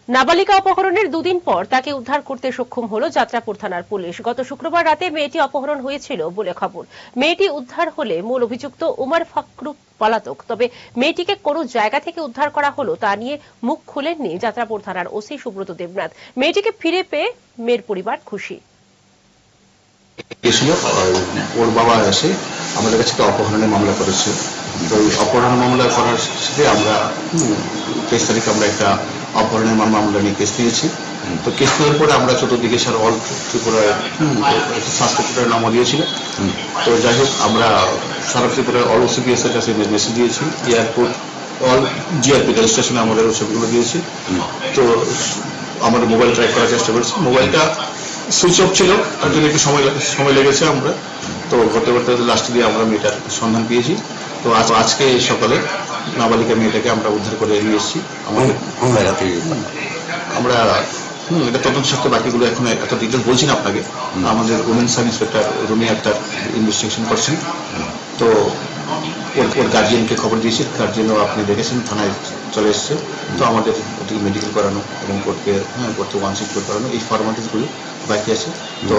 নাবালিকা অপহরণের দুদিন পর তাকে উদ্ধার করতে সক্ষম হলো যাত্রাপুর থানার পুলিশ। গত শুক্রবার রাতে মেয়েটি অপহরণ হয়েছিল বলে খবর। মেয়েটি উদ্ধার হলে মূল অভিযুক্ত উমর ফারুক পলাতক। তবে মেয়েটিকে কোন জায়গা থেকে উদ্ধার করা হলো তা নিয়ে মুখ খুলেননি যাত্রাপুর থানার ওসি সুব্রত দেবনাথ। মেয়েটিকে ফিরে পেয়ে মেয়ের পরিবার খুশি। ওর বাবা এসে আমাদের কাছে একটা অপহরণের মামলা করেছে। তো অপহরণ মামলা করার সাথে আমরা 23 তারিখে আমরা একটা অপহরণের মামলা নিয়ে কেস নিয়েছি। তো কেস নেওয়ার পরে আমরা চতুর্দিকে স্যার অল ত্রিপুরায় সার্চ ত্রিপুরায় নামা দিয়েছিল। তো যাই হোক আমরা সারা ত্রিপুরায় অল ওসিপিএস এর কাছে মেসেজ দিয়েছি, এয়ারপোর্ট অল জিআরপি রেল স্টেশনে আমাদের ওসবগুলো দিয়েছি। তো আমাদের মোবাইল ট্র্যাক করার চেষ্টা করছি, মোবাইলটা সুইচ অফ ছিল, তার জন্য একটু সময় লেগেছে। আমরা তো করতে করতে লাস্ট দিয়ে আমরা মেয়েটার সন্ধান পেয়েছি। তো আজকে সকালে নাবালিকা মেয়েটাকে আমরা উদ্ধার করে নিয়ে এসেছি। আমাদের আমরা এটা তদন্ত সাথে বাকিগুলো এখন এত ডিটেল বলছি না আপনাকে। আমাদের women sub inspector Rumi Akter investigation করছেন। তো ওর গার্জিয়ানকে খবর দিয়েছি, গার্জিয়ানও আপনি দেখেছেন থানায় চলে এসছে। তো আমাদের ওটিকে মেডিকেল করানো এবং কোর্টকে 164 করানো, এই ফর্মালিটিসগুলো বাকি আছে। তো